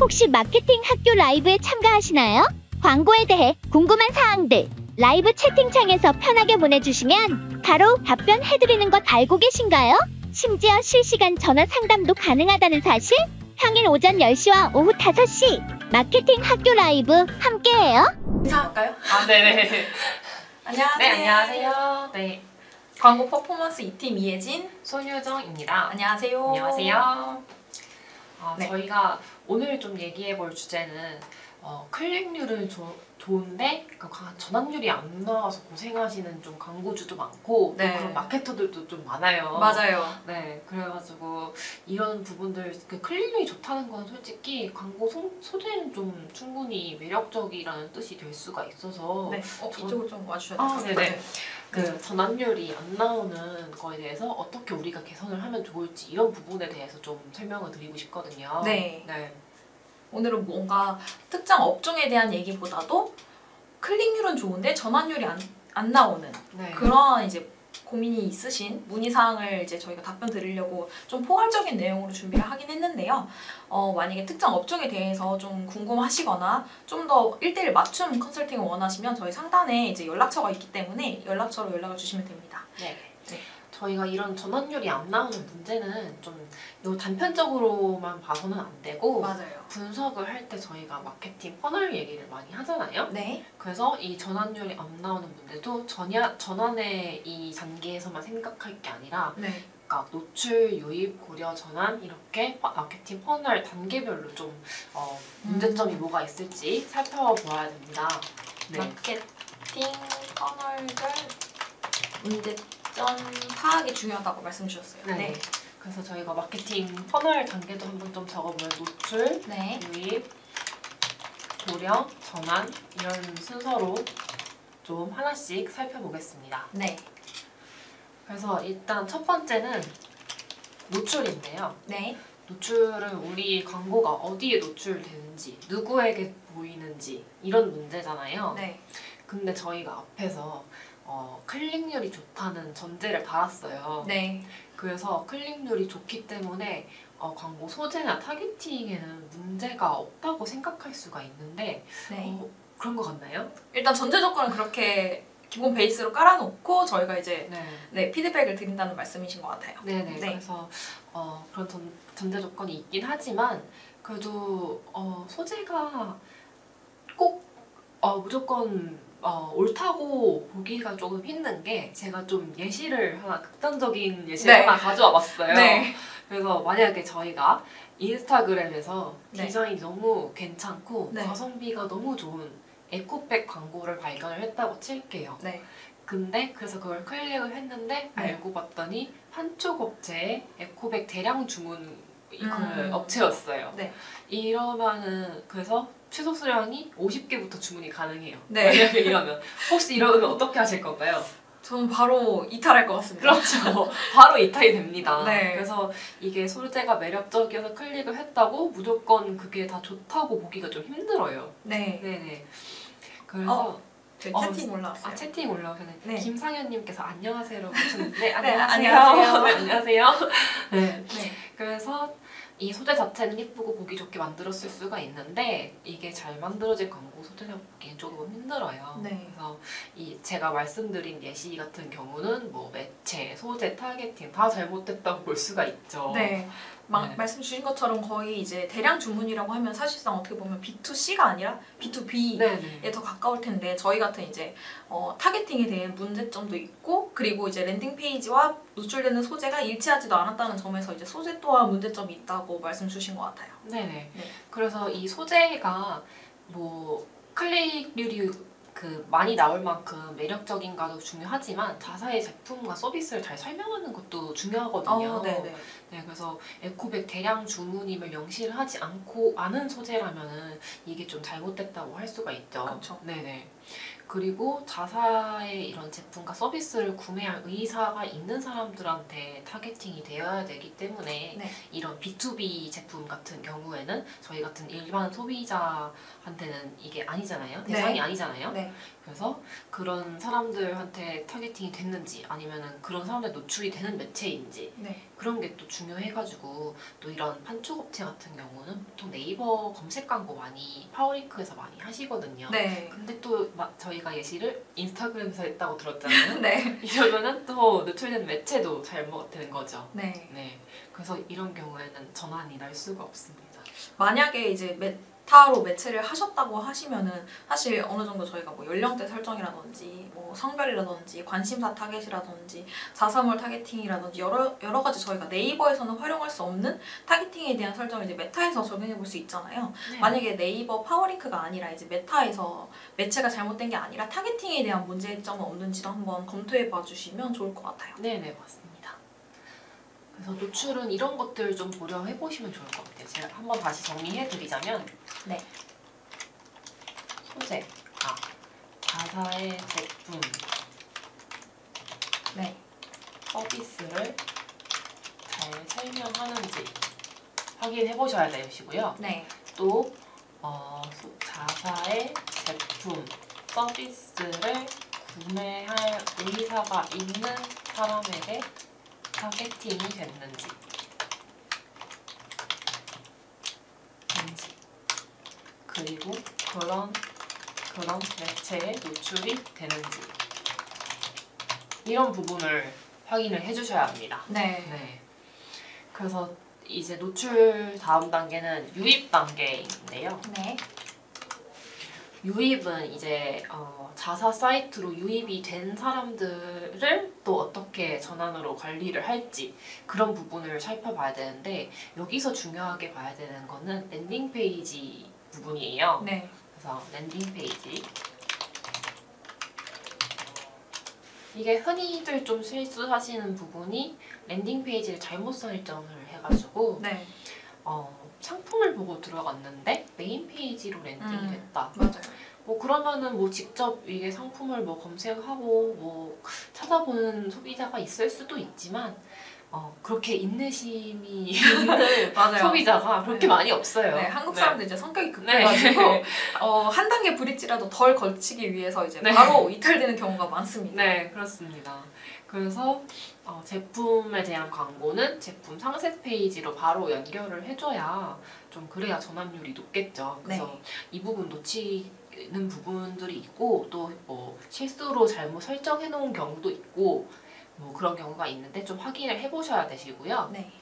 혹시 마케팅 학교 라이브에 참가하시나요? 광고에 대해 궁금한 사항들 라이브 채팅창에서 편하게 보내주시면 바로 답변해드리는 것 알고 계신가요? 심지어 실시간 전화 상담도 가능하다는 사실? 평일 오전 10시와 오후 5시 마케팅 학교 라이브 함께해요. 인사할까요? 아, 네네. 안녕하세요. 네, 안녕하세요. 네, 광고 퍼포먼스 2팀 이혜진. 손효정입니다. 안녕하세요. 안녕하세요. 네. 저희가 오늘 좀 얘기해볼 주제는 클릭률은 좋은데 전환율이 안 나와서 고생하시는 좀 광고주도 많고 네. 또 그런 마케터들도 좀 많아요. 맞아요. 네, 그래가지고 이런 부분들 클릭률이 좋다는 건 솔직히 광고 소재는 좀 충분히 매력적이라는 뜻이 될 수가 있어서 네. 이쪽으로 좀 와주셔야 돼요. 아, 네네. 전환율이 안 나오는 거에 대해서 어떻게 우리가 개선을 하면 좋을지 이런 부분에 대해서 좀 설명을 드리고 싶거든요. 네. 네. 오늘은 뭔가 특정 업종에 대한 얘기보다도 클릭률은 좋은데 전환율이 안 나오는 네. 그런 이제 고민이 있으신 문의사항을 이제 저희가 답변 드리려고 좀 포괄적인 내용으로 준비를 하긴 했는데요. 만약에 특정 업종에 대해서 좀 궁금하시거나 좀 더 1대1 맞춤 컨설팅을 원하시면 저희 상단에 이제 연락처가 있기 때문에 연락처로 연락을 주시면 됩니다. 네. 네. 저희가 이런 전환율이 안 나오는 문제는 좀 단편적으로만 봐서는 안 되고 맞아요. 분석을 할 때 저희가 마케팅 퍼널 얘기를 많이 하잖아요. 네. 그래서 이 전환율이 안 나오는 문제도 전환의 이 단계에서만 생각할 게 아니라 네. 그러니까 노출, 유입, 고려, 전환 이렇게 마케팅 퍼널 단계별로 좀 문제점이 뭐가 있을지 살펴보아야 됩니다. 네. 마케팅 퍼널별 문제점 파악이 중요하다고 말씀 주셨어요. 네. 그래서 저희가 마케팅 퍼널 단계도 한번 좀 적어보면 노출, 네. 유입, 고려, 전환 이런 순서로 좀 하나씩 살펴보겠습니다. 네. 그래서 일단 첫 번째는 노출인데요. 네. 노출은 우리 광고가 어디에 노출되는지, 누구에게 보이는지 이런 문제잖아요. 네. 근데 저희가 앞에서 클릭률이 좋다는 전제를 달았어요. 네. 그래서 클릭률이 좋기 때문에 광고 소재나 타겟팅에는 문제가 없다고 생각할 수가 있는데 네. 그런 것 같나요? 일단 전제 조건은 그렇게 기본 베이스로 깔아놓고 저희가 이제 네. 피드백을 드린다는 말씀이신 것 같아요. 네네. 네. 그래서 그런 전제 조건이 있긴 하지만 그래도 소재가 꼭 무조건 옳다고 보기가 조금 힘든 게 제가 좀 극단적인 예시를 네. 하나 가져와 봤어요. 네. 그래서 만약에 저희가 인스타그램에서 네. 디자인이 너무 괜찮고 네. 가성비가 너무 좋은 에코백 광고를 발견을 했다고 칠게요. 네. 근데 그래서 그걸 클릭을 했는데 네. 알고 봤더니 한쪽 업체의 에코백 대량 주문 그 업체였어요. 네. 이러면은 그래서 최소 수량이 50개부터 주문이 가능해요. 네. 만약에 이러면 혹시 이러면 어떻게 하실 건가요? 저는 바로 이탈할 것 같습니다. 그렇죠. 바로 이탈이 됩니다. 네. 그래서 이게 소재가 매력적이어서 클릭을 했다고 무조건 그게 다 좋다고 보기가 좀 힘들어요. 네. 네네. 그래서 저희 채팅 올라왔어요. 채팅 올라오셨네. 네. 김상현님께서 안녕하세요라고 하셨는데 네, 안녕하세요. 안녕하세요. 네, 안녕하세요. 네. 네. 그래서 이 소재 자체는 예쁘고 보기 좋게 만들었을 수가 있는데 이게 잘 만들어진 광고 소재를 보기엔 조금 힘들어요. 네. 그래서 제가 말씀드린 예시 같은 경우는 뭐 매체, 소재, 타겟팅 다 잘못됐다고 볼 수가 있죠. 네. 네. 말씀 주신 것처럼 거의 이제 대량 주문이라고 하면 사실상 어떻게 보면 B2C가 아니라 B2B에 네네. 더 가까울 텐데 저희 같은 이제 타겟팅에 대한 문제점도 있고 그리고 이제 랜딩 페이지와 노출되는 소재가 일치하지도 않았다는 점에서 이제 소재 또한 문제점이 있다고 말씀 주신 것 같아요. 네네. 네. 그래서 이 소재가 뭐 클릭률이 많이 나올 만큼 매력적인가도 중요하지만 자사의 제품과 서비스를 잘 설명하는 것도 중요하거든요. 네네. 네, 그래서 에코백 대량 주문임을 명시를 하지 않는 소재라면은 이게 좀 잘못됐다고 할 수가 있죠. 그렇죠. 네네. 그리고 자사의 이런 제품과 서비스를 구매할 의사가 있는 사람들한테 타겟팅이 되어야 되기 때문에 네. 이런 B2B 제품 같은 경우에는 저희 같은 일반 소비자한테는 이게 아니잖아요. 대상이 네. 아니잖아요. 네. 그래서 그런 사람들한테 타겟팅이 됐는지 아니면은 그런 사람들 노출이 되는 매체인지 네. 그런 게 또 중요해가지고 또 이런 판촉업체 같은 경우는 보통 네이버 검색 광고 많이 파워링크에서 많이 하시거든요. 네. 근데 또 저희가 예시를 인스타그램에서 했다고 들었잖아요. 네. 이러면은 또 노출되는 매체도 잘못되는 거죠. 네. 네. 그래서 이런 경우에는 전환이 날 수가 없습니다. 만약에 이제 메타로 매체를 하셨다고 하시면은 사실 어느 정도 저희가 뭐 연령대 설정이라든지 뭐 성별이라든지 관심사 타겟이라든지 자사몰 타겟팅이라든지 여러 가지 저희가 네이버에서는 활용할 수 없는 타겟팅에 대한 설정을 이제 메타에서 적용해 볼 수 있잖아요. 네. 만약에 네이버 파워링크가 아니라 이제 메타에서 매체가 잘못된 게 아니라 타겟팅에 대한 문제점은 없는지도 한번 검토해 봐 주시면 좋을 것 같아요. 네네 맞습니다. 그래서 노출은 이런 것들 좀 고려해 보시면 좋을 것 같아요. 제가 한번 다시 정리해 드리자면 네. 소재, 자사의 제품, 네. 서비스를 잘 설명하는지 확인해 보셔야 되시고요. 네. 또 자사의 제품, 서비스를 구매할 의사가 있는 사람에게 타겟팅이 됐는지 그리고 그런 매체에 노출이 되는지 이런 부분을 확인을 해주셔야 합니다. 네. 네. 그래서 이제 노출 다음 단계는 유입 단계인데요. 네. 유입은 이제 자사 사이트로 유입이 된 사람들을 또 어떻게 전환으로 관리를 할지 그런 부분을 살펴봐야 되는데 여기서 중요하게 봐야 되는 거는 랜딩 페이지 부분이에요. 네. 그래서 랜딩 페이지 이게 흔히들 좀 실수하시는 부분이 랜딩 페이지를 잘못 설정을 해가지고 네. 상품을 보고 들어갔는데 메인 페이지로 랜딩이 됐다. 맞아요. 뭐 그러면은 뭐 직접 이게 상품을 뭐 검색하고 뭐 찾아보는 소비자가 있을 수도 있지만 그렇게 인내심이 있는 맞아요. 소비자가 그렇게 네. 많이 없어요. 네, 한국 사람들 이제 성격이 네. 급해가지고 한 단계 브릿지라도 덜 걸치기 위해서 이제 네. 바로 이탈되는 경우가 많습니다. 네, 그렇습니다. 그래서 제품에 대한 광고는 제품 상세 페이지로 바로 연결을 해줘야 좀 그래야 전환율이 높겠죠. 그래서 네. 이 부분 놓치는 부분들이 있고 또 뭐 실수로 잘못 설정해 놓은 경우도 있고 뭐 그런 경우가 있는데 좀 확인을 해보셔야 되시고요. 네.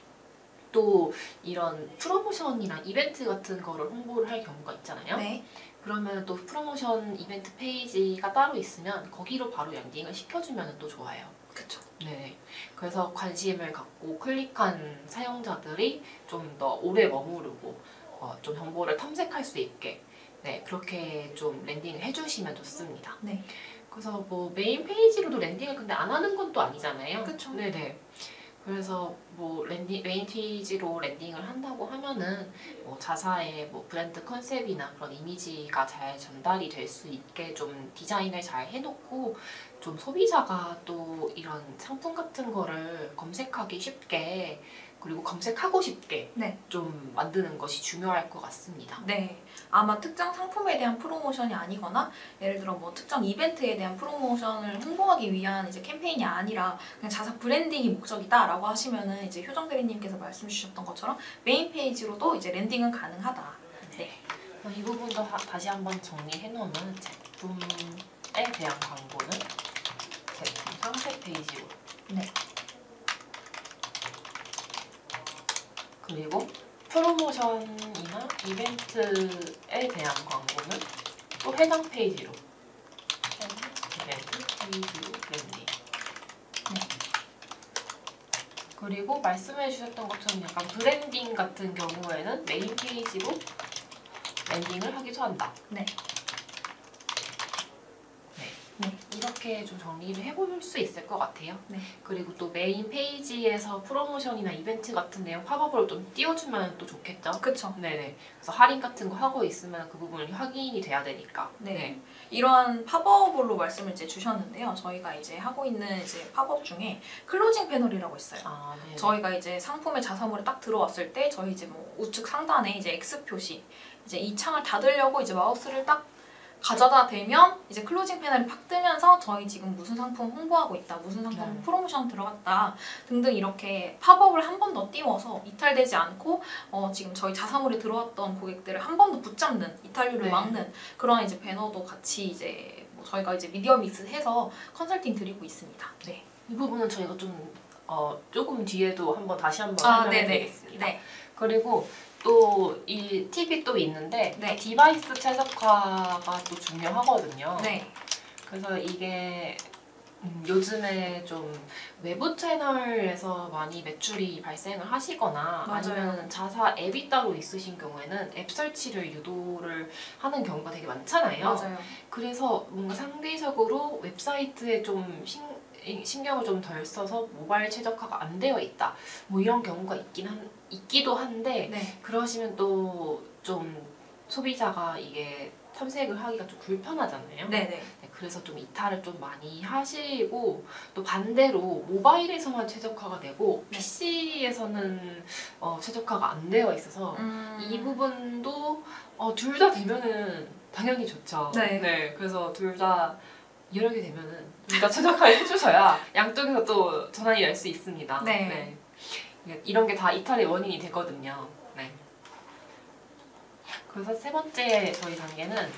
또 이런 프로모션이나 이벤트 같은 거를 홍보를 할 경우가 있잖아요. 네. 그러면 또 프로모션 이벤트 페이지가 따로 있으면 거기로 바로 랜딩을 시켜주면 또 좋아요. 그쵸. 네. 그래서 관심을 갖고 클릭한 사용자들이 좀 더 오래 머무르고 좀 정보를 탐색할 수 있게 그렇게 좀 랜딩을 해주시면 좋습니다. 네. 그래서 뭐 메인 페이지로도 랜딩을 근데 안 하는 건 또 아니잖아요. 그쵸. 네네. 그래서 뭐 메인 페이지로 랜딩을 한다고 하면은 뭐 자사의 뭐 브랜드 컨셉이나 그런 이미지가 잘 전달이 될 수 있게 좀 디자인을 잘 해놓고 좀 소비자가 또 이런 상품 같은 거를 검색하기 쉽게 그리고 검색하고 싶게 네. 좀 만드는 것이 중요할 것 같습니다. 네. 아마 특정 상품에 대한 프로모션이 아니거나 예를 들어 뭐 특정 이벤트에 대한 프로모션을 홍보하기 위한 이제 캠페인이 아니라 그냥 자사 브랜딩이 목적이다라고 하시면은 이제 효정 대리님께서 말씀 주셨던 것처럼 메인 페이지로도 이제 랜딩은 가능하다. 네. 이 부분도 다시 한번 정리해 놓으면 제품에 대한 광고는 제품 상세 페이지로 네. 그리고 프로모션이나 이벤트에 대한 광고는 또 해당 페이지로 이벤트 페이지로 랜딩. 네. 그리고 말씀해 주셨던 것처럼 약간 브랜딩 같은 경우에는 메인 페이지로 랜딩을 하기도 한다. 네. 네. 이렇게 이렇게 좀 정리를 해볼 수 있을 것 같아요. 네. 그리고 또 메인 페이지에서 프로모션이나 이벤트 같은 내용 팝업으로 좀 띄워주면 또 좋겠죠? 그쵸. 네네. 그래서 할인 같은 거 하고 있으면 그 부분이 확인이 돼야 되니까. 네. 이러한 팝업으로 말씀을 이제 주셨는데요. 저희가 이제 하고 있는 이제 팝업 중에 클로징 패널이라고 있어요. 아, 네. 저희가 이제 상품의 자사몰에 딱 들어왔을 때 저희 이제 뭐 우측 상단에 이제 X 표시 이제 이 창을 닫으려고 이제 마우스를 딱 가져다 대면 이제 클로징 패널이 팍 뜨면서 저희 지금 무슨 상품 홍보하고 있다, 무슨 상품 네. 프로모션 들어갔다 등등 이렇게 팝업을 한 번 더 띄워서 이탈되지 않고 지금 저희 자사몰에 들어왔던 고객들을 한 번 더 붙잡는 이탈률을 네. 막는 그런 이제 배너도 같이 이제 뭐 저희가 이제 미디어 믹스해서 컨설팅 드리고 있습니다. 네. 이 부분은 저희가 좀 조금 뒤에도 다시 한번 네네. 설명해드리겠습니다. 네. 그리고 또 이 팁이 또 있는데 네. 디바이스 최적화가 또 중요하거든요. 네. 그래서 이게 요즘에 좀 외부 채널에서 많이 매출이 발생을 하시거나 맞아요. 아니면 자사 앱이 따로 있으신 경우에는 앱 설치를 유도를 하는 경우가 되게 많잖아요. 맞아요. 그래서 뭔가 상대적으로 웹사이트에 좀 신경을 좀 덜 써서 모바일 최적화가 안 되어 있다. 뭐 이런 경우가 있기도 한데 네. 그러시면 또 좀 소비자가 이게 탐색을 하기가 좀 불편하잖아요. 네네. 네, 그래서 좀 이탈을 좀 많이 하시고 또 반대로 모바일에서만 최적화가 되고 네. PC에서는 최적화가 안 되어 있어서 이 부분도 둘 다 되면은 당연히 좋죠. 네. 그래서 둘 다 여러 개 되면은 둘 다 최적화를 해주셔야 양쪽에서 또 전환이 날 수 있습니다. 네. 이런 게 다 이탈의 원인이 되거든요. 네. 그래서 세 번째 저희 단계는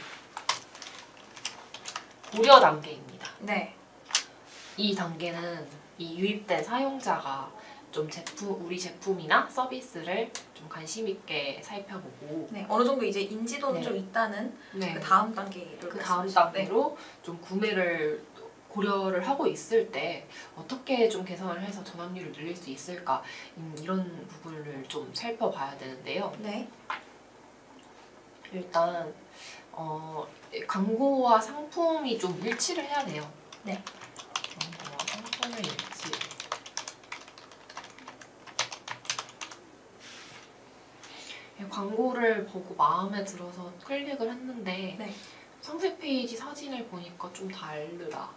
고려 단계입니다. 네. 이 단계는 이 유입된 사용자가 좀 우리 제품이나 서비스를 좀 관심 있게 살펴보고 네. 어느 정도 이제 인지도는 네. 좀 있다는 네. 그 다음 단계를 그 다음 말씀하시죠. 단계로 좀 구매를 고려를 하고 있을 때 어떻게 좀 개선을 해서 전환율을 늘릴 수 있을까 이런 부분을 좀 살펴봐야 되는데요. 네. 일단 광고와 상품이 좀 일치를 해야 돼요. 네. 광고와 상품의 일치. 광고를 보고 마음에 들어서 클릭을 했는데 네. 상세 페이지 사진을 보니까 좀 다르다.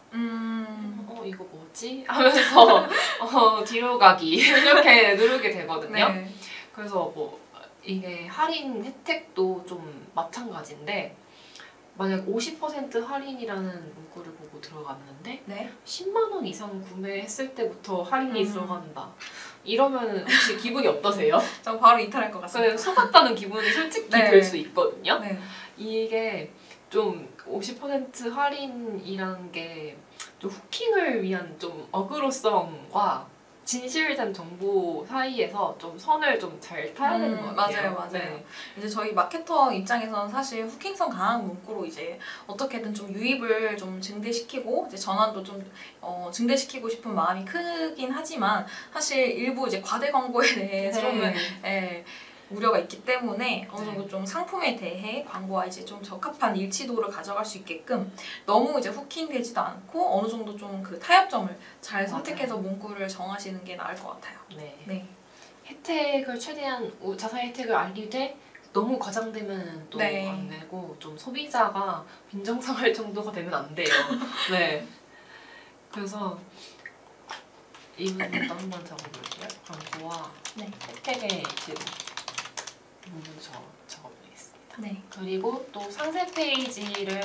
이거 뭐지? 하면서 뒤로 가기 이렇게 누르게 되거든요. 네. 그래서 뭐 이게 할인 혜택도 좀 마찬가지인데 만약 50% 할인이라는 문구를 보고 들어갔는데 네. 10만 원 이상 구매했을 때부터 할인이 들어간다. 이러면 혹시 기분이 어떠세요? 저 바로 이탈할 것 같습니다. 속았다는 기분이 솔직히 네. 들 수 있거든요. 네. 이게 좀 50% 할인이라는 게 좀 후킹을 위한 좀 어그로성과 진실된 정보 사이에서 좀 선을 좀 잘 타야 되는 것 같아요. 맞아요. 네. 이제 저희 마케터 입장에서는 사실 후킹성 강한 문구로 이제 어떻게든 좀 유입을 좀 증대시키고 이제 전환도 좀 증대시키고 싶은 마음이 크긴 하지만 사실 일부 이제 과대 광고에 대해서는 우려가 있기 때문에 어느 정도 좀 상품에 대해 광고와 이제 좀 적합한 일치도를 가져갈 수 있게끔 너무 이제 후킹되지도 않고 어느 정도 좀 그 타협점을 잘 선택해서 문구를 정하시는 게 나을 것 같아요. 네. 네. 혜택을 최대한 자사 혜택을 알리되 너무 과장되면 또 안 네. 되고 좀 소비자가 빈정상할 정도가 되면 안 돼요. 네. 그래서 이 부분도 한번 적어볼게요. 광고와 네. 혜택의 질문 먼저 적어보겠습니다. 네. 그리고 또 상세 페이지를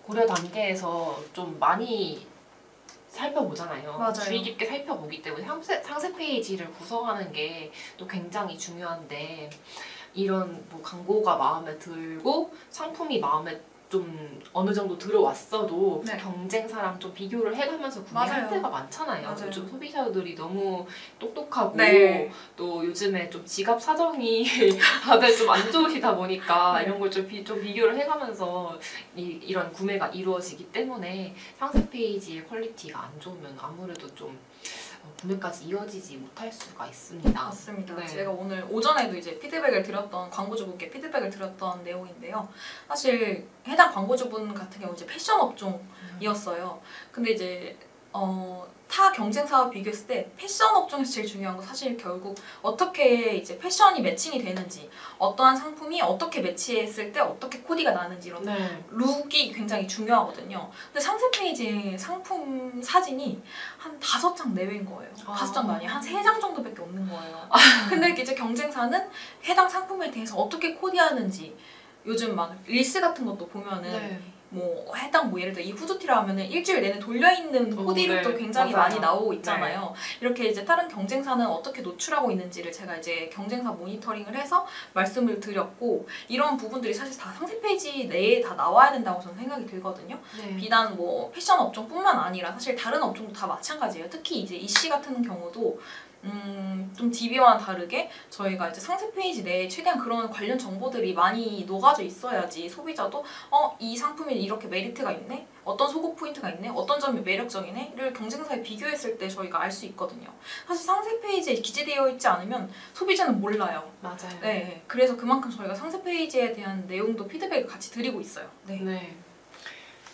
고려 단계에서 좀 많이 살펴보잖아요. 맞아요. 주의 깊게 살펴보기 때문에 상세 페이지를 구성하는 게 또 굉장히 중요한데 이런 뭐 광고가 마음에 들고 상품이 마음에 좀 어느 정도 들어왔어도 네. 경쟁사랑 좀 비교를 해가면서 구매할 맞아요. 때가 많잖아요. 맞아요. 요즘 소비자들이 너무 똑똑하고 네. 또 요즘에 좀 지갑 사정이 다들 좀 안 좋으시다 보니까 네. 이런 걸 좀 비교를 해가면서 이런 구매가 이루어지기 때문에 상세 페이지의 퀄리티가 안 좋으면 아무래도 좀 구매까지 이어지지 못할 수가 있습니다. 맞습니다. 네. 제가 오늘 오전에도 이제 피드백을 드렸던 광고주분께 피드백을 드렸던 내용인데요. 사실 해당 광고주분 같은 경우 이제 패션 업종이었어요. 근데 이제 타 경쟁사와 비교했을 때 패션 업종에서 제일 중요한 건 사실 결국 어떻게 이제 패션이 매칭이 되는지, 어떠한 상품이 어떻게 매치했을 때 어떻게 코디가 나는지 이런 네. 룩이 굉장히 중요하거든요. 근데 상세 페이지에 상품 사진이 한 5장 내외인 거예요. 5장도 아니에요. 한 3장 정도밖에 없는 거예요. 근데 이제 경쟁사는 해당 상품에 대해서 어떻게 코디하는지, 요즘 막 릴스 같은 것도 보면은 네. 뭐 해당 뭐 예를 들어 이 후드티라 하면은 일주일 내내 돌려있는 코디룩도 네. 굉장히 맞아요. 많이 나오고 있잖아요. 이렇게 이제 다른 경쟁사는 어떻게 노출하고 있는지를 제가 이제 경쟁사 모니터링을 해서 말씀을 드렸고, 이런 부분들이 사실 다 상세 페이지 내에 다 나와야 된다고 저는 생각이 들거든요. 네. 비단 뭐 패션 업종뿐만 아니라 사실 다른 업종도 다 마찬가지예요. 특히 이제 이씨 같은 경우도 좀 DB와는 다르게 저희가 이제 상세 페이지 내에 최대한 그런 관련 정보들이 많이 녹아져 있어야지 소비자도 이 상품이 이렇게 메리트가 있네? 어떤 소구 포인트가 있네? 어떤 점이 매력적이네? 를 경쟁사에 비교했을 때 저희가 알 수 있거든요. 사실 상세 페이지에 기재되어 있지 않으면 소비자는 몰라요. 맞아요. 네, 그래서 그만큼 저희가 상세 페이지에 대한 내용도 피드백을 같이 드리고 있어요. 네. 네.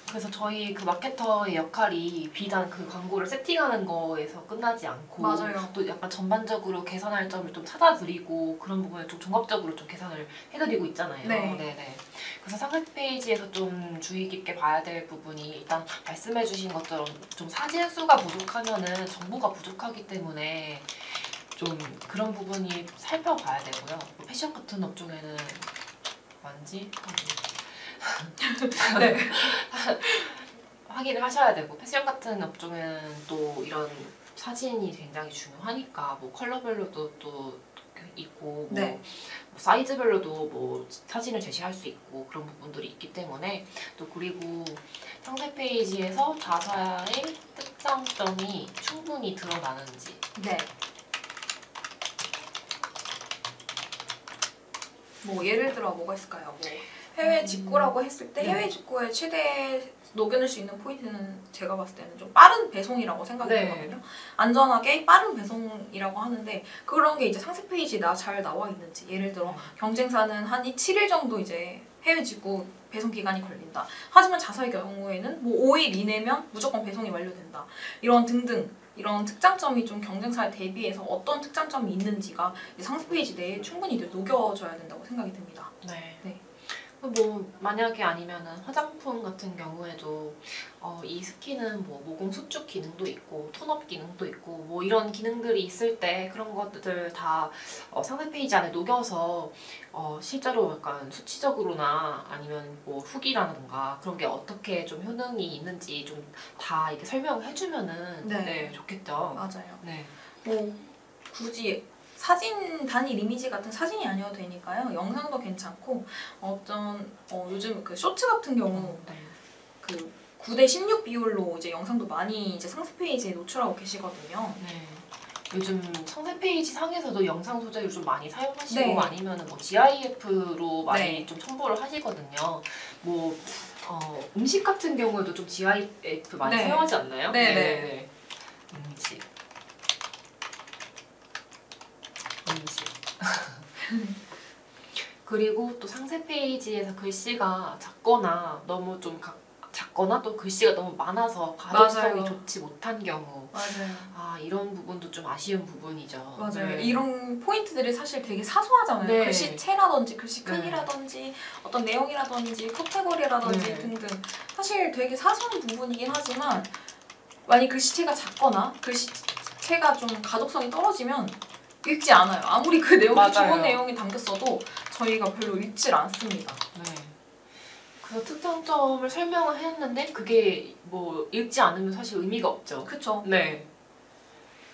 그래서 저희 그 마케터의 역할이 비단 그 광고를 세팅하는 거에서 끝나지 않고 맞아요. 또 약간 전반적으로 개선할 점을 좀 찾아드리고 그런 부분을 좀 종합적으로 좀 개선을 해드리고 있잖아요. 네. 네네. 그래서 상세 페이지에서 좀 주의 깊게 봐야 될 부분이 일단 말씀해주신 것처럼 좀 사진 수가 부족하면은 정보가 부족하기 때문에 좀 그런 부분이 살펴봐야 되고요. 패션 같은 업종에는 완지? 네. 확인을 하셔야 되고, 패션 같은 업종은 또 이런 사진이 굉장히 중요하니까 뭐 컬러별로도 또 있고 네. 뭐 사이즈별로도 뭐 사진을 제시할 수 있고 그런 부분들이 있기 때문에, 또 그리고 상세 페이지에서 자사의 특장점이 충분히 드러나는지. 네. 뭐 예를 들어 뭐가 있을까요? 뭐 해외 직구라고 했을 때 네. 해외 직구에 최대 녹여낼 수 있는 포인트는 제가 봤을 때는 좀 빠른 배송이라고 생각이 네. 들거든요. 안전하게 빠른 배송이라고 하는데 그런 게 이제 상세 페이지에 잘 나와 있는지, 예를 들어 경쟁사는 한 7일 정도 이제 해외 직구 배송 기간이 걸린다. 하지만 자사의 경우에는 뭐 5일 이내면 무조건 배송이 완료된다. 이런 등등 이런 특장점이 좀 경쟁사에 대비해서 어떤 특장점이 있는지가 이제 상세 페이지 내에 충분히 이제 녹여져야 된다고 생각이 듭니다. 네. 네. 뭐 만약에 아니면은 화장품 같은 경우에도 이 스킨은 뭐 모공 수축 기능도 있고 톤업 기능도 있고 뭐 이런 기능들이 있을 때 그런 것들 다 상세 페이지 안에 녹여서 실제로 약간 수치적으로나 아니면 뭐 후기라든가 그런 게 어떻게 좀 효능이 있는지 좀 다 이렇게 설명해주면은 네. 좋겠죠. 맞아요. 네. 뭐 굳이 사진 단일 이미지 같은 사진이 아니어도 되니까요. 영상도 괜찮고 요즘 그 쇼츠 같은 경우 네. 그 9:16 비율로 이제 영상도 많이 이제 상세 페이지에 노출하고 계시거든요. 네. 요즘 상세 페이지 상에서도 영상 소재를 좀 많이 사용하시고 네. 아니면은 뭐 GIF로 많이 네. 좀 첨부를 하시거든요. 뭐 음식 같은 경우에도 좀 GIF 많이 네. 사용하지 않나요? 네, 네네네. 음식. 그리고 또 상세 페이지에서 글씨가 작거나 너무 좀 작거나 또 글씨가 너무 많아서 가독성이 맞아요. 좋지 못한 경우, 맞아요. 이런 부분도 좀 아쉬운 부분이죠. 맞아요. 네. 이런 포인트들이 사실 되게 사소하잖아요. 네. 글씨체라든지 글씨 네. 크기라든지 어떤 내용이라든지 카테고리라든지 네. 등등 사실 되게 사소한 부분이긴 하지만 만약 글씨체가 작거나 글씨체가 좀 가독성이 떨어지면 읽지 않아요. 아무리 그 내용이 맞아요. 좋은 내용이 담겼어도 저희가 별로 읽질 않습니다. 네. 그래서 특장점을 설명을 했는데 그게 뭐 읽지 않으면 사실 의미가 없죠. 그쵸? 네.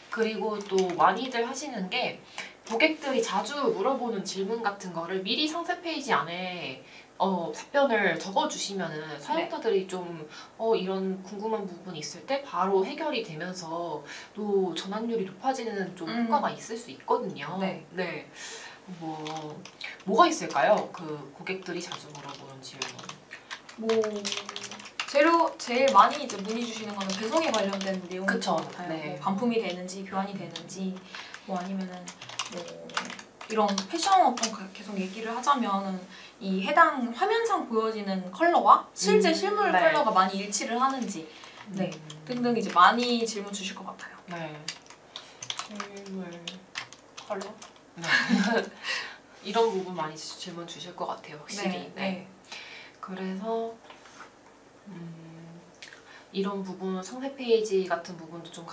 그리고 또 많이들 하시는 게 고객들이 자주 물어보는 질문 같은 거를 미리 상세 페이지 안에 답변을 적어주시면은 사용자들이 좀 이런 궁금한 부분이 있을 때 바로 해결이 되면서 또 전환율이 높아지는 좀 효과가 있을 수 있거든요. 네. 네. 뭐가 있을까요? 그 고객들이 자주 물어보는 질문. 뭐 제일 많이 이제 문의 주시는 거는 배송에 관련된 내용인 그쵸. 것 같아요. 네. 뭐 반품이 되는지 교환이 되는지 뭐 아니면은 뭐 이런 패션 어떤 계속 얘기를 하자면은 이 해당 화면상 보여지는 컬러와 실제 실물 네. 컬러가 많이 일치를 하는지 네 등등 이제 많이 질문 주실 것 같아요. 네. 실물 컬러? 네. 이런 부분 많이 질문 주실 것 같아요, 확실히. 네. 그래서 이런 부분 상세 페이지 같은 부분도 좀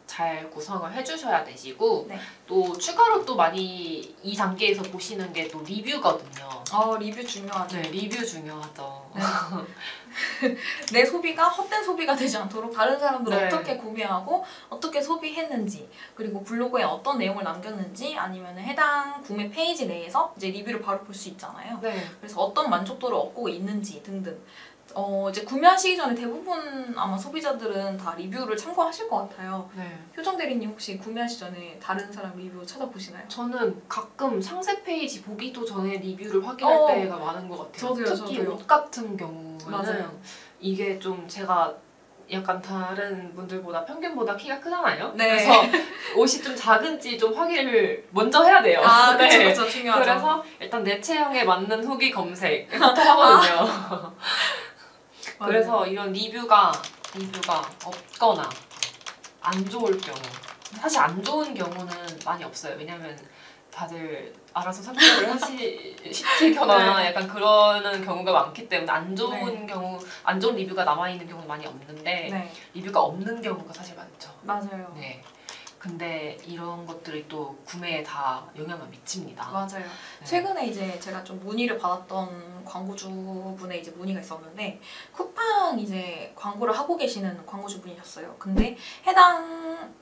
잘 구성을 해주셔야 되시고 네. 또 추가로 또 많이 이 단계에서 보시는 게 또 리뷰거든요. 리뷰 중요하죠. 네, 리뷰 중요하죠. 네. 내 소비가 헛된 소비가 되지 않도록 다른 사람들은 네. 어떻게 구매하고 어떻게 소비했는지 그리고 블로그에 어떤 내용을 남겼는지 아니면 해당 구매 페이지 내에서 이제 리뷰를 바로 볼 수 있잖아요. 네. 그래서 어떤 만족도를 얻고 있는지 등등 이제 구매하시기 전에 대부분 아마 소비자들은 다 리뷰를 참고하실 것 같아요. 네. 효정 대리님 혹시 구매하시기 전에 다른 사람 리뷰 찾아보시나요? 저는 가끔 상세 페이지 보기도 전에 리뷰를 확인할 때가 많은 것 같아요. 특히 저도요. 옷 같은 경우는 맞아요. 이게 좀 제가 약간 다른 분들보다 평균보다 키가 크잖아요. 네. 그래서 옷이 좀 작은지 좀 확인을 먼저 해야 돼요. 그쵸, 네. 그쵸, 중요하죠. 그래서 일단 내 체형에 맞는 후기 검색부터 하거든요. 그래서 이런 리뷰가 없거나 안 좋을 경우 사실 안 좋은 경우는 많이 없어요. 왜냐면 다들 알아서 선택을 시키거나 네. 약간 그러는 경우가 많기 때문에 안 좋은 네. 경우, 안 좋은 리뷰가 남아있는 경우는 많이 없는데 네, 리뷰가 없는 경우가 사실 많죠. 맞아요. 네. 근데 이런 것들이 또 구매에 다 영향을 미칩니다. 맞아요. 네. 최근에 이제 제가 좀 문의를 받았던 광고주분의 이제 문의가 있었는데 쿠팡 이제 광고를 하고 계시는 광고주분이셨어요. 근데 해당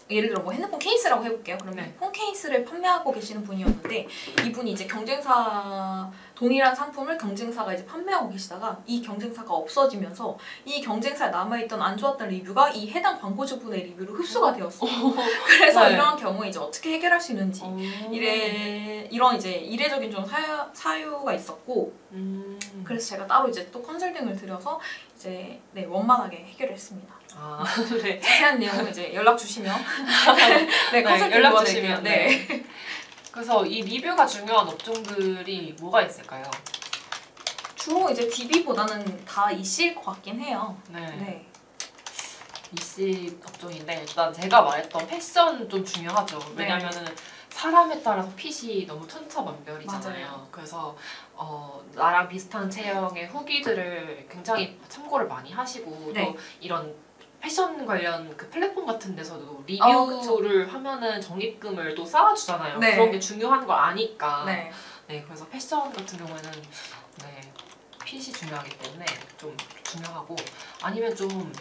예를 들어 뭐 핸드폰 케이스라고 해볼게요. 그러면 네. 폰 케이스를 판매하고 계시는 분이었는데 이분이 이제 경쟁사 동일한 상품을 경쟁사가 이제 판매하고 계시다가 이 경쟁사가 없어지면서 이 경쟁사에 남아있던 안 좋았던 리뷰가 이 해당 광고주분의 리뷰로 흡수가 되었어요. 그래서 네. 이런 경우에 이제 어떻게 해결할 수 있는지 이런 이제 이례적인 좀 사유가 있었고 그래서 제가 따로 이제 또 컨설팅을 드려서 이제 네, 원만하게 해결했습니다. 아, 네. 자세한 내용은 이제 연락 주시면 네, 컨설팅 연락 도와드릴게요. 주시면 네. 그래서 이 리뷰가 중요한 업종들이 뭐가 있을까요? 주로 이제 DB보다는 다 EC일 것 같긴 해요. 네. 네. 이씨 업종인데 일단 제가 말했던 패션 좀 중요하죠. 네. 왜냐면은 사람에 따라서 핏이 너무 천차만별이잖아요. 맞아요. 그래서 나랑 비슷한 체형의 후기들을 굉장히 참고를 많이 하시고 네. 또 이런 패션 관련 그 플랫폼 같은 데서도 그쵸. 리뷰를 하면은 적립금을 또 쌓아주잖아요. 네. 그런 게 중요한 걸 아니까. 네. 네, 그래서 패션 같은 경우에는 네, 핏이 중요하기 때문에 좀 중요하고 아니면 좀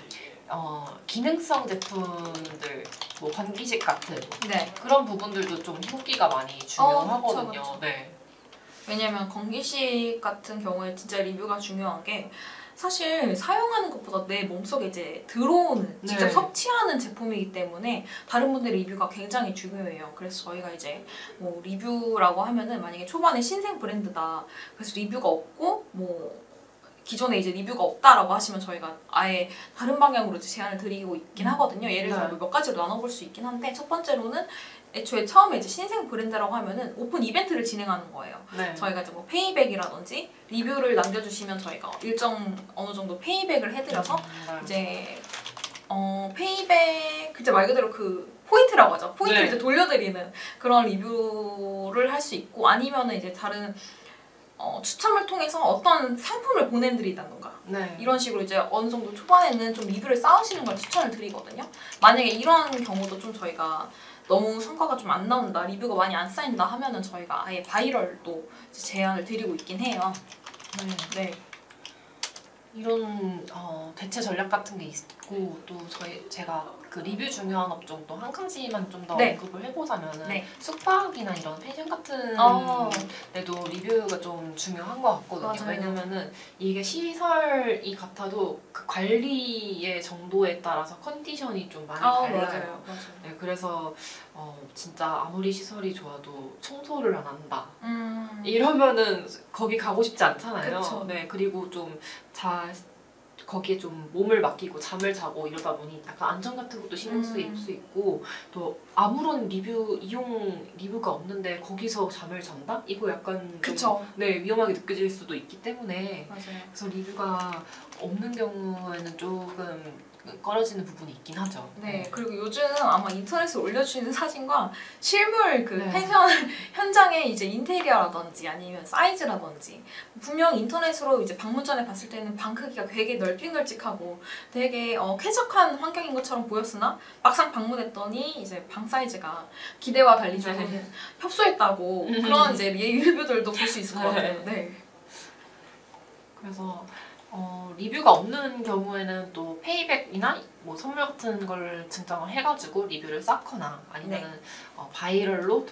기능성 제품들 뭐 환기식 같은 네. 그런 부분들도 좀 후기가 많이 중요하거든요. 그쵸. 네. 왜냐면 건기식 같은 경우에 진짜 리뷰가 중요한 게 사실 사용하는 것보다 내 몸속에 이제 들어오는 직접 네. 섭취하는 제품이기 때문에 다른 분들의 리뷰가 굉장히 중요해요. 그래서 저희가 이제 뭐 리뷰라고 하면은 만약에 초반에 신생 브랜드다 그래서 리뷰가 없고 뭐 기존에 이제 리뷰가 없다라고 하시면 저희가 아예 다른 방향으로 이제 제안을 드리고 있긴 하거든요. 예를 들어 네. 몇 가지로 나눠볼 수 있긴 한데 첫 번째로는 애초에 처음에 이제 신생 브랜드라고 하면은 오픈 이벤트를 진행하는 거예요. 네. 저희가 이제 뭐 페이백이라든지 리뷰를 남겨주시면 저희가 일정 어느 정도 페이백을 해드려서 네. 이제 페이백 그때 말 그대로 그 포인트라고 하죠. 포인트를 네. 이제 돌려드리는 그런 리뷰를 할 수 있고 아니면은 이제 다른 추첨을 통해서 어떤 상품을 보내드리다던가 네. 이런 식으로 이제 어느 정도 초반에는 좀 리뷰를 쌓으시는 걸 추천을 드리거든요. 만약에 이런 경우도 좀 저희가 너무 성과가 좀 안 나온다, 리뷰가 많이 안 쌓인다 하면은 저희가 아예 바이럴도 이제 제안을 드리고 있긴 해요. 네. 네. 이런 대체 전략 같은 게 있고 또 제가 그 리뷰 중요한 업종 또 한 가지만 좀 더 네. 언급을 해보자면은 네. 숙박이나 이런 펜션 같은 데도 리뷰가 좀 중요한 것 같거든요. 맞아요. 왜냐면은 이게 시설이 같아도 그 관리의 정도에 따라서 컨디션이 좀 많이 달라요. 맞아요. 네, 그래서 진짜 아무리 시설이 좋아도 청소를 안 한다. 이러면은 거기 가고 싶지 않잖아요. 그쵸. 네, 그리고 좀 거기에 좀 몸을 맡기고 잠을 자고 이러다 보니 약간 안전 같은 것도 신경 쓰일 수 있고 또 아무런 이용 리뷰가 없는데 거기서 잠을 잔다? 이거 약간 좀, 그쵸. 네, 위험하게 느껴질 수도 있기 때문에 맞아요. 그래서 리뷰가 없는 경우에는 조금 꺼려지는 부분이 있긴 하죠. 네, 그리고 요즘 아마 인터넷에 올려주시는 사진과 실물 그 네. 펜션 현장의 이제 인테리어라든지 아니면 사이즈라든지 분명 인터넷으로 이제 방문 전에 봤을 때는 방 크기가 되게 널찍널찍하고 되게 쾌적한 환경인 것처럼 보였으나 막상 방문했더니 이제 방 사이즈가 기대와 달리 좀 네. 협소했다고 그런 이제 리뷰들도 볼 수 있을 것 같아요. 네. 그래서 리뷰가 없는 경우에는 또 페이백이나 뭐 선물 같은 걸 증정을 해가지고 리뷰를 쌓거나 아니면은 바이럴로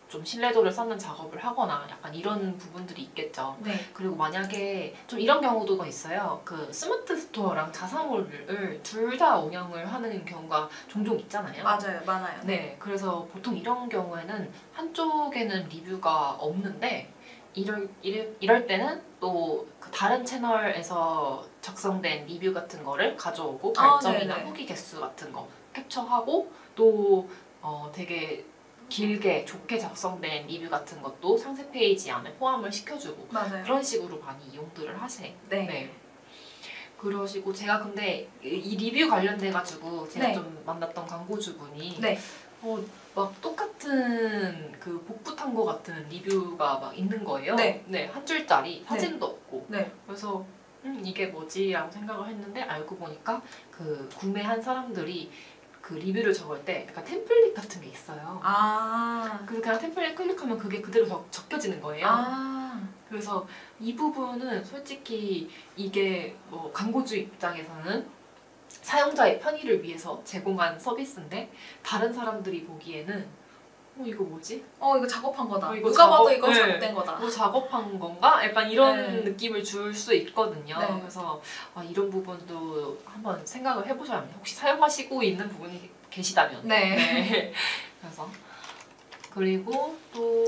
좀 신뢰도를 쌓는 작업을 하거나 약간 이런 부분들이 있겠죠. 네. 그리고 만약에 좀 이런 경우도 있어요. 그 스마트 스토어랑 자사몰을 둘 다 운영을 하는 경우가 종종 있잖아요. 맞아요, 많아요. 네, 그래서 보통 이런 경우에는 한쪽에는 리뷰가 없는데 이럴 때는 또 그 다른 채널에서 작성된 리뷰 같은 거를 가져오고 발점이나 네네. 후기 개수 같은 거 캡처하고 또 되게 길게 좋게 작성된 리뷰 같은 것도 상세 페이지 안에 포함을 시켜주고 맞아요. 그런 식으로 많이 이용들을 하세요. 네. 그러시고 제가 근데 이 리뷰 관련돼가지고 제가 네. 좀 만났던 광고주분이 네. 막 똑같은 그 복붙한 거 같은 리뷰가 막 있는 거예요. 네. 한 줄짜리 사진도 없고. 네. 그래서 이게 뭐지? 라고 생각을 했는데 알고 보니까 그 구매한 사람들이 그 리뷰를 적을 때 약간 템플릿 같은 게 있어요. 그래서 그냥 템플릿 클릭하면 그게 그대로 적혀지는 거예요. 그래서 이 부분은 솔직히 이게 뭐 광고주 입장에서는 사용자의 편의를 위해서 제공한 서비스인데 다른 사람들이 보기에는 이거 뭐지? 이거 작업한 거다. 이거 누가 봐도 작업- 이거 네. 작업된 거다. 뭐 작업한 건가? 약간 이런 네. 느낌을 줄 수 있거든요. 네. 그래서 이런 부분도 한번 생각을 해보셔야 합니다. 혹시 사용하시고 있는 부분이 계시다면. 네. 그래서 그리고 또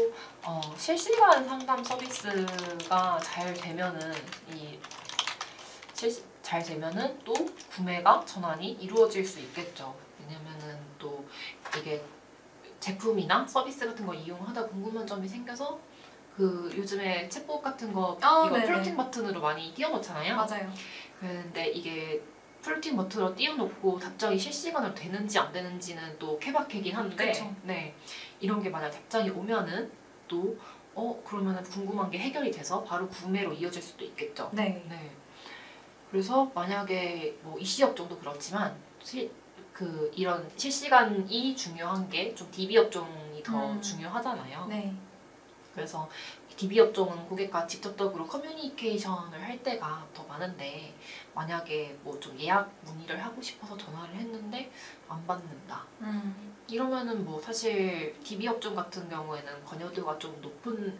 실시간 상담 서비스가 잘 되면은 잘 되면은 또 구매가 전환이 이루어질 수 있겠죠. 왜냐면은 또 이게 제품이나 서비스 같은 거 이용하다 궁금한 점이 생겨서 그 요즘에 챗봇 같은 거 이거 네네. 플로팅 버튼으로 많이 띄워놓잖아요. 맞아요. 근데 이게 플로팅 버튼으로 띄워놓고 답장이 실시간으로 되는지 안 되는지는 또 케바케긴 한데 그쵸. 네, 이런 게 만약 답장이 오면은 또 그러면은 궁금한 게 해결이 돼서 바로 구매로 이어질 수도 있겠죠. 네. 네. 그래서 만약에 뭐 이시업종도 그렇지만 이런 실시간이 중요한 게 좀 DB 업종이 더 중요하잖아요. 네. 그래서 DB 업종은 고객과 직접적으로 커뮤니케이션을 할 때가 더 많은데 만약에 뭐 좀 예약 문의를 하고 싶어서 전화를 했는데 안 받는다. 이러면은 뭐 사실 DB 업종 같은 경우에는 관여도가 좀 높은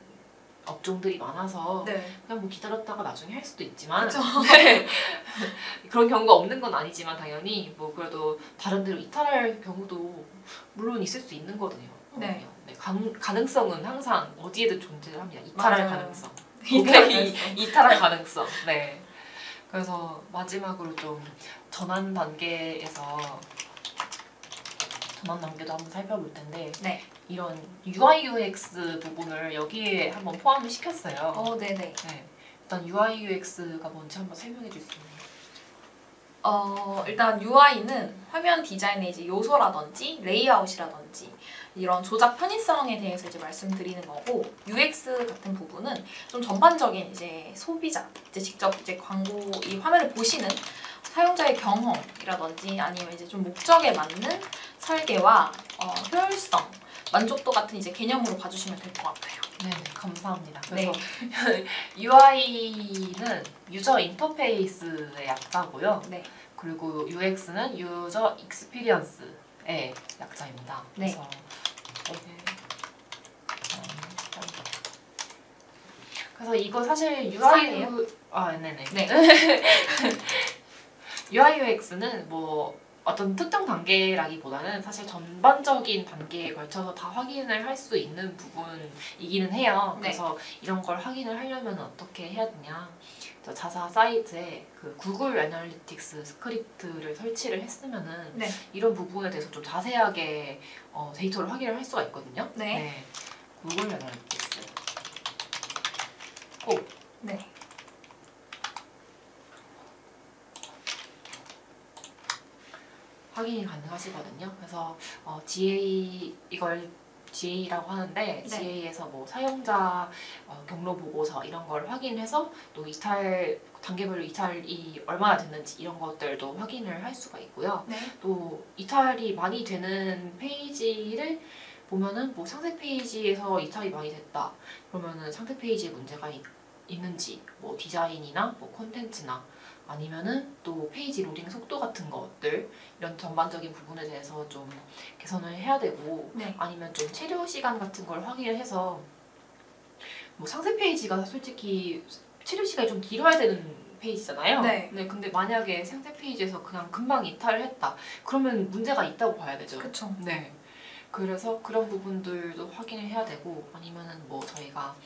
업종들이 많아서 네. 그냥 뭐 기다렸다가 나중에 할 수도 있지만 그쵸. 네. 그런 경우가 없는 건 아니지만 당연히 뭐 그래도 다른 데로 이탈할 경우도 물론 있을 수 있는 거거든요. 네. 가능성은 항상 어디에든 존재를 합니다. 이탈할 맞아요. 가능성. 이탈할 고객이 가능성. 이탈할 가능성. 네. 그래서 마지막으로 좀 전환 단계도 한번 살펴볼 텐데 네. 이런 UI UX 부분을 여기에 한번 포함을 시켰어요. 네네. 네. 일단 UI UX가 뭔지 한번 설명해 줄 수 있나요? 일단 UI는 화면 디자인의 이제 요소라든지 레이아웃이라든지 이런 조작 편의성에 대해서 이제 말씀드리는 거고 UX 같은 부분은 좀 전반적인 이제 소비자 이제 직접 이제 광고 이 화면을 보시는 사용자의 경험이라든지 아니면 이제 좀 목적에 맞는 설계와 효율성, 만족도 같은 이제 개념으로 봐주시면 될 것 같아요. 네, 감사합니다. 네. 그래서 UI는 유저 인터페이스의 약자고요. 네. 그리고 UX는 유저 익스피리언스의 약자입니다. 네. 그래서 그래서 이거 사실 사이예요? 네네. 네. UI UX는 뭐 어떤 특정 단계라기보다는 사실 전반적인 단계에 걸쳐서 다 확인을 할 수 있는 부분이기는 해요. 네. 그래서 이런 걸 확인을 하려면 어떻게 해야 되냐? 자사 사이트에 그 구글 애널리틱스 스크립트를 설치를 했으면은 네. 이런 부분에 대해서 좀 자세하게 데이터를 확인을 할 수가 있거든요. 네. 구글 애널리틱스 꼭 네. 확인이 가능하시거든요. 그래서 이걸 GA라고 하는데 네. GA에서 뭐 사용자 경로 보고서 이런 걸 확인해서 또 단계별로 이탈이 얼마나 됐는지 이런 것들도 확인을 할 수가 있고요. 네. 또 이탈이 많이 되는 페이지를 보면은 뭐 상세 페이지에서 이탈이 많이 됐다. 그러면은 상세 페이지에 문제가 있는지 뭐 디자인이나 뭐 콘텐츠나 아니면은 또 페이지 로딩 속도 같은 것들 이런 전반적인 부분에 대해서 좀 개선을 해야 되고 네. 아니면 좀 체류 시간 같은 걸 확인을 해서 뭐 상세 페이지가 솔직히 체류 시간이 좀 길어야 되는 페이지잖아요. 네. 근데 만약에 상세 페이지에서 그냥 금방 이탈을 했다. 그러면 문제가 있다고 봐야 되죠. 그쵸. 네. 그래서 그런 부분들도 확인을 해야 되고 아니면은 뭐 저희가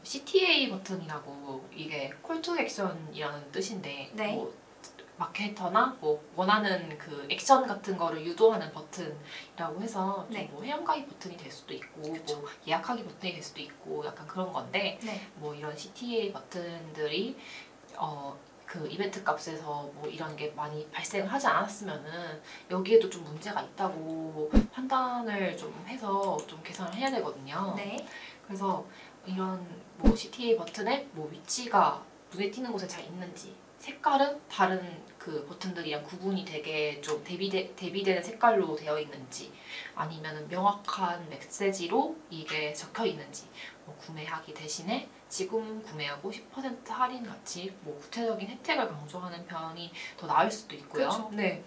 CTA 버튼이라고 이게 콜 투 액션이라는 뜻인데 네. 뭐 마케터나 뭐 원하는 그 액션 같은 거를 유도하는 버튼이라고 해서 좀 네. 뭐 회원가입 버튼이 될 수도 있고 뭐 예약하기 버튼이 될 수도 있고 약간 그런 건데 네. 뭐 이런 CTA 버튼들이 그 이벤트 값에서 뭐 이런 게 많이 발생하지 않았으면은 여기에도 좀 문제가 있다고 판단을 좀 해서 좀 개선을 해야 되거든요. 네. 그래서 이런 뭐 CTA 버튼의 뭐 위치가 눈에 띄는 곳에 잘 있는지 색깔은 다른 그 버튼들이랑 구분이 되게 좀 대비되는 색깔로 되어 있는지 아니면은 명확한 메시지로 이게 적혀 있는지 뭐 구매하기 대신에 지금 구매하고 10% 할인 같이 뭐 구체적인 혜택을 강조하는 편이 더 나을 수도 있고요. 그쵸. 네.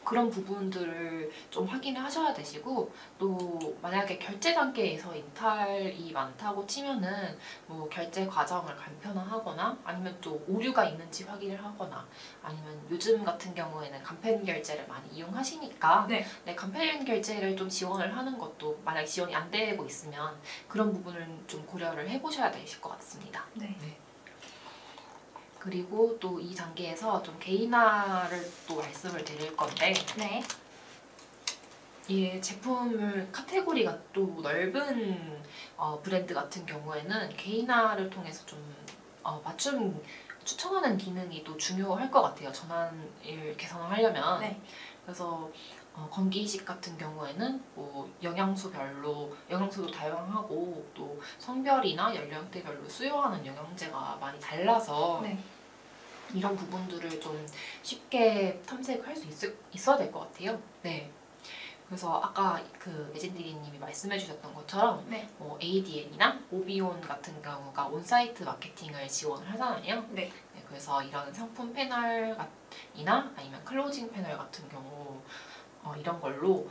그런 부분들을 좀 확인을 하셔야 되시고 또 만약에 결제 단계에서 이탈이 많다고 치면은 뭐 결제 과정을 간편화하거나 아니면 또 오류가 있는지 확인을 하거나 아니면 요즘 같은 경우에는 간편 결제를 많이 이용하시니까 네. 간편 결제를 좀 지원을 하는 것도 만약 지원이 안 되고 있으면 그런 부분을 좀 고려를 해보셔야 되실 것 같습니다. 네. 그리고 또 이 단계에서 좀 개인화를 또 말씀을 드릴 건데 네. 이 제품을 카테고리가 또 넓은 브랜드 같은 경우에는 개인화를 통해서 좀 맞춤 추천하는 기능이 또 중요할 것 같아요. 전환을 개선을 하려면. 네. 그래서 건기식 같은 경우에는 뭐 영양소도 다양하고 또 성별이나 연령대별로 수요하는 영양제가 많이 달라서 네. 이런 부분들을 좀 쉽게 탐색할 수 있어야 될 것 같아요. 네. 그래서 아까 그 예진디리님이 말씀해주셨던 것처럼 네. 뭐 ADN이나 오비온 같은 경우가 온사이트 마케팅을 지원을 하잖아요. 네. 그래서 이런 상품 패널이나 아니면 클로징 패널 같은 경우 이런 걸로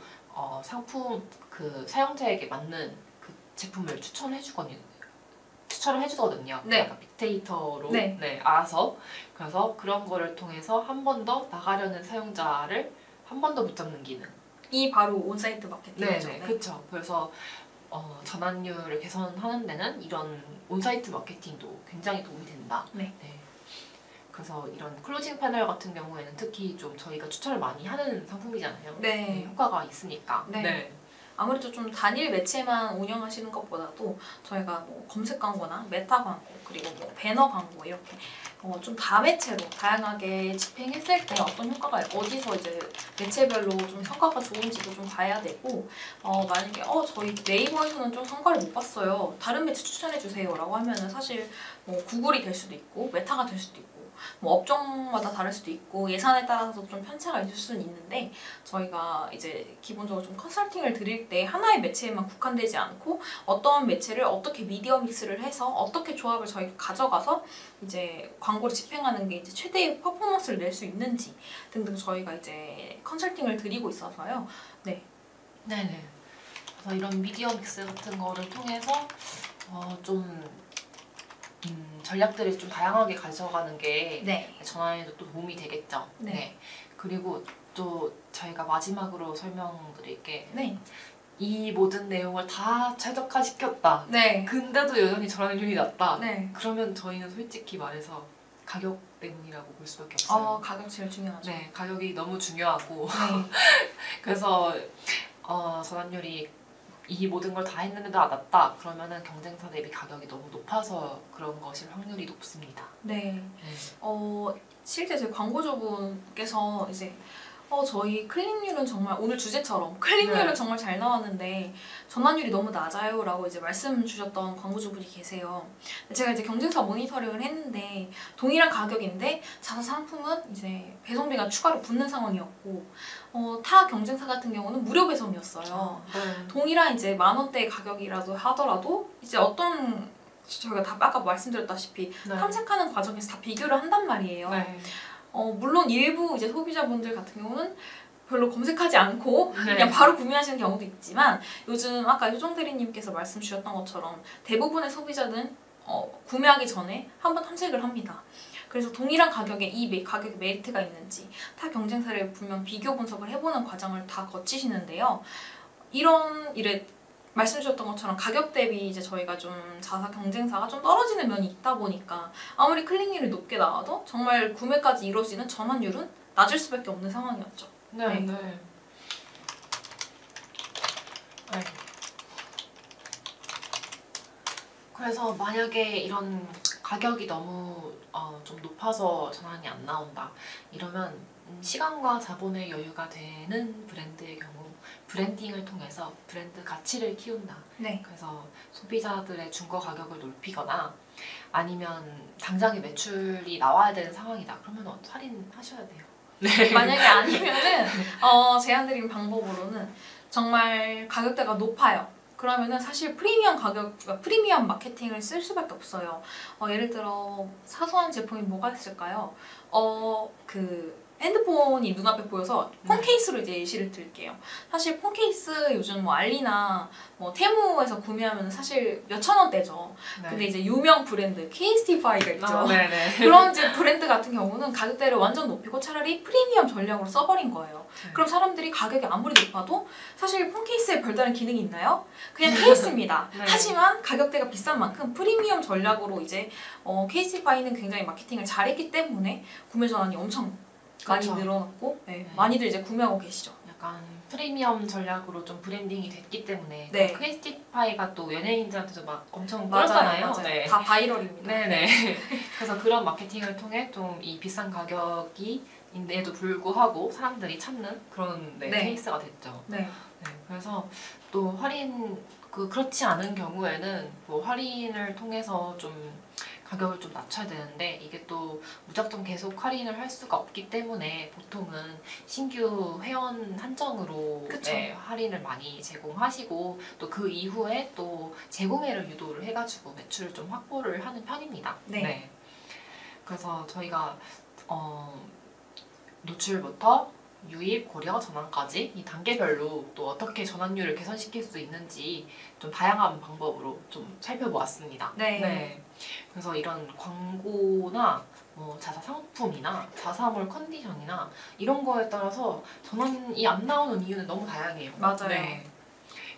상품 그 사용자에게 맞는 그 제품을 추천을 해주거든요. 네. 약간 빅데이터로 네. 알아서 그래서 그런 거를 통해서 한 번 더 나가려는 사용자를 한 번 더 붙잡는 기능. 이 바로 온사이트 마케팅이죠. 네, 그렇죠. 그래서 전환율을 개선하는 데는 이런 온사이트 마케팅도 굉장히 도움이 된다. 네. 그래서 이런 클로징 패널 같은 경우에는 특히 좀 저희가 추천을 많이 하는 상품이잖아요. 네. 효과가 있으니까. 네. 아무래도 좀 단일 매체만 운영하시는 것보다도 저희가 뭐 검색 광고나 메타 광고 그리고 뭐 배너 광고 이렇게 좀 다매체로 다양하게 집행했을 때 어떤 효과가 어디서 이제 매체별로 좀 성과가 좋은지도 좀 봐야 되고 만약에 저희 네이버에서는 좀 성과를 못 봤어요. 다른 매체 추천해 주세요라고 하면은 사실 뭐 구글이 될 수도 있고 메타가 될 수도 있고 뭐 업종마다 다를 수도 있고 예산에 따라서 좀 편차가 있을 수는 있는데 저희가 이제 기본적으로 좀 컨설팅을 드릴 때 하나의 매체에만 국한되지 않고 어떠한 매체를 어떻게 미디어 믹스를 해서 어떻게 조합을 저희가 가져가서 이제 광고를 집행하는 게 이제 최대의 퍼포먼스를 낼 수 있는지 등등 저희가 이제 컨설팅을 드리고 있어서요. 네. 네네. 그래서 이런 미디어 믹스 같은 거를 통해서 좀 전략들을 좀 다양하게 가져가는 게 네. 전환에도 또 도움이 되겠죠. 네. 그리고 또 저희가 마지막으로 설명드릴 게 네. 이 모든 내용을 다 최적화시켰다. 네. 근데도 여전히 전환율이 낮다. 네. 그러면 저희는 솔직히 말해서 가격 때문이라고 볼 수밖에 없어요. 가격 제일 중요하죠. 네, 가격이 너무 중요하고 네. 그래서 전환율이 이 모든 걸 다 했는데도 안 낮다. 그러면은 경쟁사 대비 가격이 너무 높아서 그런 것일 확률이 높습니다. 네. 실제 제 광고주분께서 이제 저희 클릭률은 정말 오늘 주제처럼 클릭률은 네. 정말 잘 나왔는데 전환율이 너무 낮아요 라고 이제 말씀 주셨던 광고주분이 계세요. 제가 이제 경쟁사 모니터링을 했는데 동일한 가격인데 자사 상품은 이제 배송비가 추가로 붙는 상황이었고 타 경쟁사 같은 경우는 무료 배송이었어요. 네. 동일한 이제 10,000원대 가격이라도 하더라도 이제 어떤 저희가 다 아까 말씀드렸다시피 네. 탐색하는 과정에서 다 비교를 한단 말이에요. 네. 물론 일부 이제 소비자분들 같은 경우는 별로 검색하지 않고 네. 그냥 바로 구매하시는 경우도 있지만 요즘 아까 효정 대리님께서 말씀 주셨던 것처럼 대부분의 소비자는 구매하기 전에 한번 탐색을 합니다. 그래서 동일한 가격에 이 가격에 메리트가 있는지 타 경쟁사를 분명 비교 분석을 해보는 과정을 다 거치시는데요. 이런 일에 말씀 주셨던 것처럼 가격 대비 이제 저희가 좀 자사 경쟁사가 좀 떨어지는 면이 있다 보니까 아무리 클릭률이 높게 나와도 정말 구매까지 이루어지는 전환율은 낮을 수밖에 없는 상황이었죠. 네. 네. 네. 네. 그래서 만약에 이런 가격이 너무 좀 높아서 전환이 안 나온다 이러면 시간과 자본의 여유가 되는 브랜드의 경우 브랜딩을 통해서 브랜드 가치를 키운다. 네. 그래서 소비자들의 중고 가격을 높이거나 아니면 당장의 매출이 나와야 되는 상황이다. 그러면 할인하셔야 돼요. 네. 만약에 아니면은 제안드린 방법으로는 정말 가격대가 높아요. 그러면은 사실 프리미엄 마케팅을 쓸 수밖에 없어요. 예를 들어 사소한 제품이 뭐가 있을까요? 핸드폰이 눈앞에 보여서 폰 케이스로 이제 예시를 들게요. 사실 폰 케이스 요즘 뭐 알리나 뭐 테무에서 구매하면 사실 몇천 원대죠. 네. 근데 이제 유명 브랜드 케이스티파이가 있죠. 네네. 그런 이제 브랜드 같은 경우는 가격대를 완전 높이고 차라리 프리미엄 전략으로 써버린 거예요. 네. 그럼 사람들이 가격이 아무리 높아도 사실 폰 케이스에 별다른 기능이 있나요? 그냥 케이스입니다. 네. 하지만 가격대가 비싼 만큼 프리미엄 전략으로 이제 케이스티파이는 굉장히 마케팅을 잘했기 때문에 구매 전환이 엄청 많이 그쵸. 늘어났고 네. 많이들 이제 구매하고 계시죠. 약간 프리미엄 전략으로 좀 브랜딩이 됐기 때문에 네. 크리스티파이가 또 연예인들한테도 막 엄청 맞아요. 끌었잖아요. 네. 다 바이럴입니다. 네네. 그래서 그런 마케팅을 통해 좀 이 비싼 가격인데도 불구하고 사람들이 찾는 그런 네. 케이스가 됐죠. 네. 네. 그래서 또 그렇지 않은 경우에는 뭐 할인을 통해서 좀 가격을 좀 낮춰야 되는데 이게 또 무작정 계속 할인을 할 수가 없기 때문에 보통은 신규 회원 한정으로 그쵸. 네, 할인을 많이 제공하시고 또 그 이후에 또 재구매를 유도를 해가지고 매출을 좀 확보를 하는 편입니다. 네. 그래서 저희가 노출부터 유입, 고려, 전환까지 이 단계별로 또 어떻게 전환율을 개선시킬 수 있는지 좀 다양한 방법으로 좀 살펴보았습니다. 네. 그래서 이런 광고나 뭐 자사 상품이나 자사몰 컨디션이나 이런 거에 따라서 전환이 안 나오는 이유는 너무 다양해요. 맞아요. 네.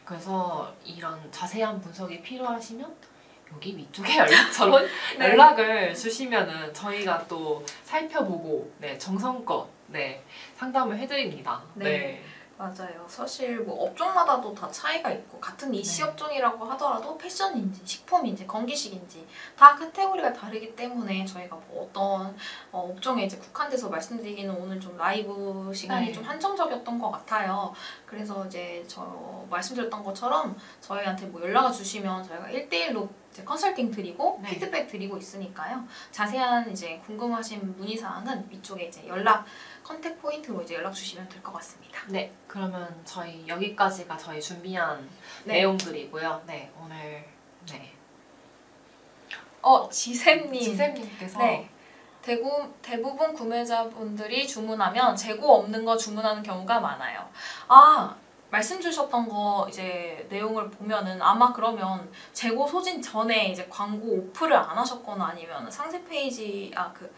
그래서 이런 자세한 분석이 필요하시면 여기 위쪽에 연락처로 네. 연락을 주시면은 저희가 또 살펴보고 정성껏 상담을 해드립니다. 네. 맞아요. 사실 뭐 업종마다도 다 차이가 있고 같은 니시 네. 업종이라고 하더라도 패션인지 식품인지 건기식인지 다 카테고리가 다르기 때문에 저희가 뭐 어떤 업종에 이제 국한돼서 말씀드리기는 오늘 좀 라이브 시간이 네. 좀 한정적이었던 것 같아요. 그래서 이제 저 말씀드렸던 것처럼 저희한테 뭐 연락을 주시면 저희가 1대1로 이제 컨설팅 드리고 네. 피드백 드리고 있으니까요. 자세한 이제 궁금하신 문의사항은 위쪽에 이제 컨택 포인트로 이제 연락 주시면 될 것 같습니다. 네, 그러면 저희 여기까지가 저희 준비한 네. 내용들이고요. 네, 오늘 지샘님. 지샘님께서 네. 대부분 구매자분들이 주문하면 재고 없는 거 주문하는 경우가 많아요. 말씀 주셨던 거 이제 내용을 보면은 아마 그러면 재고 소진 전에 이제 광고 오프를 안 하셨거나 아니면 상세 페이지 그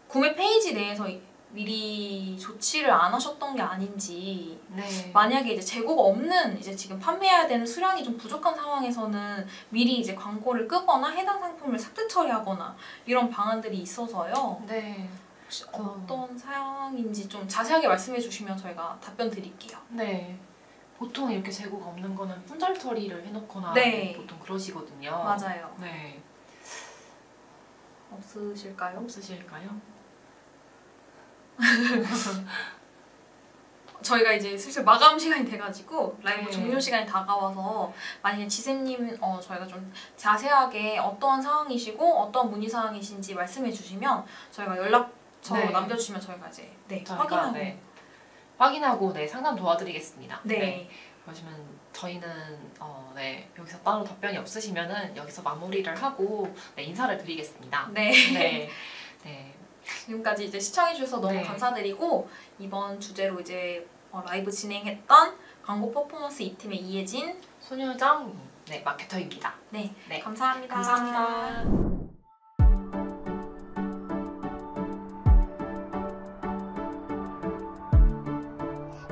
구매 페이지 내에서 미리 조치를 안 하셨던 게 아닌지. 네. 만약에 이제 재고가 없는 이제 지금 판매해야 되는 수량이 좀 부족한 상황에서는 미리 이제 광고를 끄거나 해당 상품을 삭제 처리하거나 이런 방안들이 있어서요. 네. 혹시 어떤 사양인지 좀 자세하게 말씀해 주시면 저희가 답변 드릴게요. 네. 보통 이렇게 재고가 없는 거는 품절 처리를 해놓거나 네. 보통 그러시거든요. 맞아요. 네. 없으실까요? 없으실까요? 저희가 이제 슬슬 마감 시간이 돼가지고 라이브 네. 종료 시간이 다가와서 만약에 지세님 저희가 좀 자세하게 어떠한 상황이시고 어떤 문의 사항이신지 말씀해 주시면 저희가 연락처 네. 남겨주시면 저희가 이제 저희가 확인하고 확인하고 상담 도와드리겠습니다. 네. 그러시면 저희는 여기서 따로 답변이 없으시면은 여기서 마무리를 하고 인사를 드리겠습니다. 네. 네. 네. 지금까지 이제 시청해주셔서 너무 네. 감사드리고 이번 주제로 이제 라이브 진행했던 광고 퍼포먼스 2팀의 이혜진, 손효정 마케터입니다. 네, 네. 감사합니다. 감사합니다.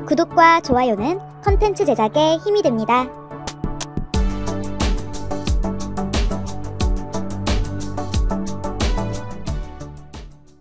구독과 좋아요는 컨텐츠 제작에 힘이 됩니다.